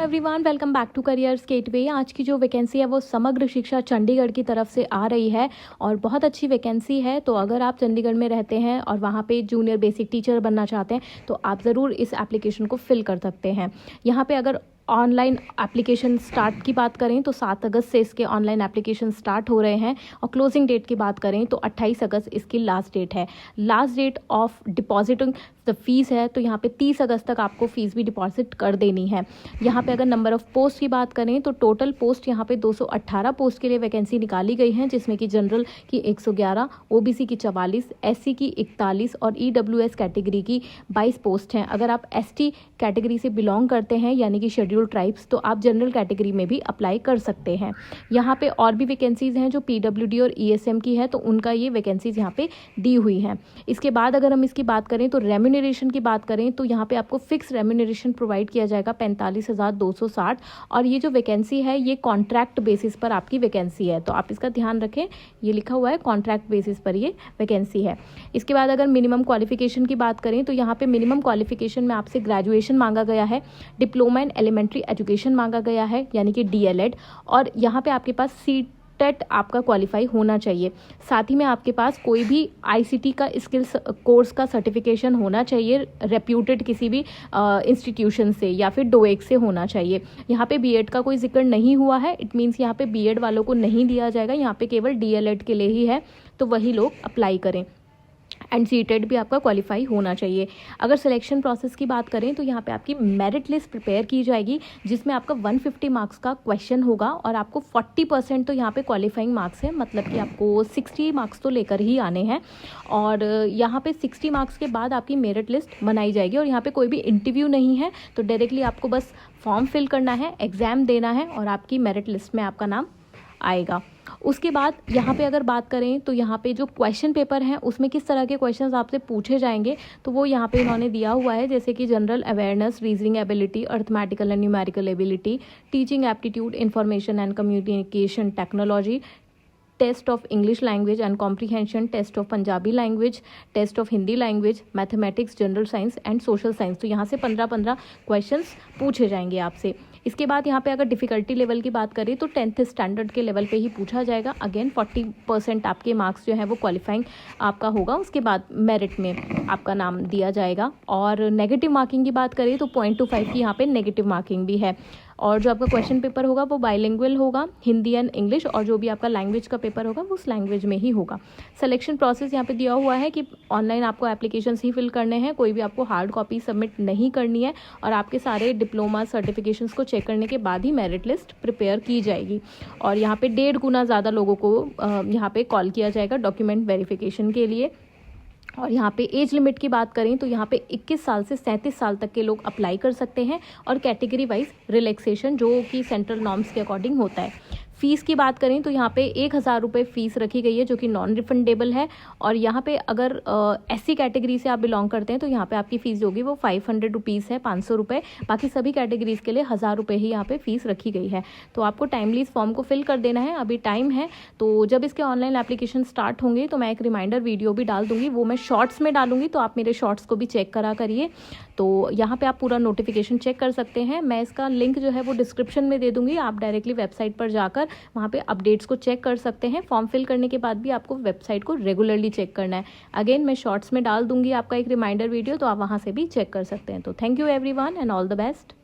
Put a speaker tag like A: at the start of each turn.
A: Everyone, welcome back to Careers Gateway. आज की जो वैकेंसी है वो समग्र शिक्षा चंडीगढ़ की तरफ से आ रही है और बहुत अच्छी वैकेंसी है। तो अगर आप चंडीगढ़ में रहते हैं और वहाँ पे जूनियर बेसिक टीचर बनना चाहते हैं तो आप ज़रूर इस एप्लीकेशन को फिल कर सकते हैं। यहाँ पे अगर ऑनलाइन एप्लीकेशन स्टार्ट की बात करें तो 7 अगस्त से इसके ऑनलाइन एप्लीकेशन स्टार्ट हो रहे हैं और क्लोजिंग डेट की बात करें तो 28 अगस्त इसकी लास्ट डेट है। Last date of depositing the fees है तो यहाँ पे 30 अगस्त तक आपको फीस भी डिपॉजिट कर देनी है। यहाँ पे अगर नंबर ऑफ पोस्ट की बात करें तो टोटल पोस्ट यहाँ पे 218 पोस्ट के लिए वैकेंसी निकाली गई है, जिसमें कि जनरल की 111, ओबीसी की 44, एससी की 41 और ईडब्ल्यूएस कैटेगरी की 22 पोस्ट हैं। अगर आप एसटी कैटेगरी से बिलोंग करते हैं यानी कि शेड्यूल ट्राइब्स तो आप जनरल कैटेगरी में भी अप्लाई कर सकते हैं। यहाँ पे और भी वैकेंसीज हैं जो पीडब्ल्यूडी और ईएसएम की है तो उनका ये वैकेंसीज यहाँ पे दी हुई हैं। इसके बाद अगर हम इसकी बात करें तो रेम्यूनरेशन की बात करें तो यहाँ पे आपको फिक्स रेम्यूनरेशन प्रोवाइड किया जाएगा 45,260 और ये जो वैकेंसी है ये कॉन्ट्रैक्ट बेसिस पर आपकी वैकेंसी है, तो आप इसका ध्यान रखें। ये लिखा हुआ है कॉन्ट्रैक्ट बेसिस पर ये वैकेंसी है। इसके बाद अगर मिनिमम क्वालिफिकेशन की बात करें तो यहाँ पे मिनिमम क्वालिफिकेशन में आपसे ग्रेजुएशन मांगा गया है, डिप्लोमा इन एलिमेंट्री एजुकेशन मांगा गया है यानी कि डीएलएड, और यहाँ पे आपके पास टेट आपका क्वालिफाई होना चाहिए। साथ ही में आपके पास कोई भी आईसीटी का स्किल्स कोर्स का सर्टिफिकेशन होना चाहिए, रेप्यूटेड किसी भी इंस्टीट्यूशन से या फिर डोएक से होना चाहिए। यहाँ पे बीएड का कोई जिक्र नहीं हुआ है, इट मीन्स यहाँ पे बीएड वालों को नहीं दिया जाएगा, यहाँ पे केवल डीएलएड के लिए ही है, तो वही लोग अप्लाई करें। एंड सीटेड भी आपका क्वालिफाई होना चाहिए। अगर सिलेक्शन प्रोसेस की बात करें तो यहाँ पे आपकी मेरिट लिस्ट प्रिपेयर की जाएगी जिसमें आपका 150 मार्क्स का क्वेश्चन होगा और आपको 40% तो यहाँ पे क्वालिफाइंग मार्क्स है, मतलब कि आपको 60 मार्क्स तो लेकर ही आने हैं। और यहाँ पे 60 मार्क्स के बाद आपकी मेरिट लिस्ट बनाई जाएगी और यहाँ पे कोई भी इंटरव्यू नहीं है, तो डायरेक्टली आपको बस फॉर्म फिल करना है, एग्ज़ाम देना है और आपकी मेरिट लिस्ट में आपका नाम आएगा। उसके बाद यहाँ पे अगर बात करें तो यहाँ पे जो क्वेश्चन पेपर हैं उसमें किस तरह के क्वेश्चंस आपसे पूछे जाएंगे तो वो यहाँ पे इन्होंने दिया हुआ है, जैसे कि general awareness, reasoning ability, arithmetical and numerical ability, teaching aptitude, information and communication technology, test of English language and comprehension, test of Punjabi language, test of Hindi language, mathematics, general science and social science. तो यहाँ से 15-15 questions पूछे जाएंगे आपसे। इसके बाद यहाँ पे अगर डिफ़िकल्टी लेवल की बात करें तो 10th स्टैंडर्ड के लेवल पे ही पूछा जाएगा। अगेन 40% आपके मार्क्स जो है वो क्वालिफाइंग आपका होगा, उसके बाद मेरिट में आपका नाम दिया जाएगा। और नेगेटिव मार्किंग की बात करें तो 0.25 की यहाँ पे नेगेटिव मार्किंग भी है। और जो आपका क्वेश्चन पेपर होगा वो बाइलिंगुअल होगा, हिंदी एंड इंग्लिश, और जो भी आपका लैंग्वेज का पेपर होगा वो उस लैंग्वेज में ही होगा। सिलेक्शन प्रोसेस यहाँ पे दिया हुआ है कि ऑनलाइन आपको एप्लीकेशंस ही फिल करने हैं, कोई भी आपको हार्ड कॉपी सबमिट नहीं करनी है और आपके सारे डिप्लोमा सर्टिफिकेशंस को चेक करने के बाद ही मेरिट लिस्ट प्रिपेयर की जाएगी। और यहाँ पे 1.5 गुना ज़्यादा लोगों को यहाँ पे कॉल किया जाएगा डॉक्यूमेंट वेरिफिकेशन के लिए। और यहाँ पे एज लिमिट की बात करें तो यहाँ पे 21 साल से 37 साल तक के लोग अप्लाई कर सकते हैं और कैटेगरी वाइज रिलैक्सेशन जो कि सेंट्रल नॉर्म्स के अकॉर्डिंग होता है। फ़ीस की बात करें तो यहाँ पे 1,000 रुपये फ़ीस रखी गई है जो कि नॉन रिफंडेबल है। और यहाँ पे अगर एससी कैटेगरी से आप बिलोंग करते हैं तो यहाँ पे आपकी फ़ीस होगी वो 500 रुपीज़ है, 500 रुपये। बाकी सभी कैटेगरीज़ के लिए 1,000 रुपये ही यहाँ पे फ़ीस रखी गई है। तो आपको टाइमली इस फॉर्म को फिल कर देना है, अभी टाइम है। तो जब इसके ऑनलाइन एप्लीकेशन स्टार्ट होंगे तो मैं एक रिमाइंडर वीडियो भी डाल दूँगी, वो मैं शॉर्ट्स में डालूँगी, तो आप मेरे शॉर्ट्स को भी चेक करा करिए। तो यहाँ पे आप पूरा नोटिफिकेशन चेक कर सकते हैं। मैं इसका लिंक जो है वो डिस्क्रिप्शन में दे दूँगी, आप डायरेक्टली वेबसाइट पर जाकर वहाँ पे अपडेट्स को चेक कर सकते हैं। फॉर्म फिल करने के बाद भी आपको वेबसाइट को रेगुलरली चेक करना है। अगेन मैं शॉर्ट्स में डाल दूँगी आपका एक रिमाइंडर वीडियो, तो आप वहाँ से भी चेक कर सकते हैं। तो thank you everyone and all the best.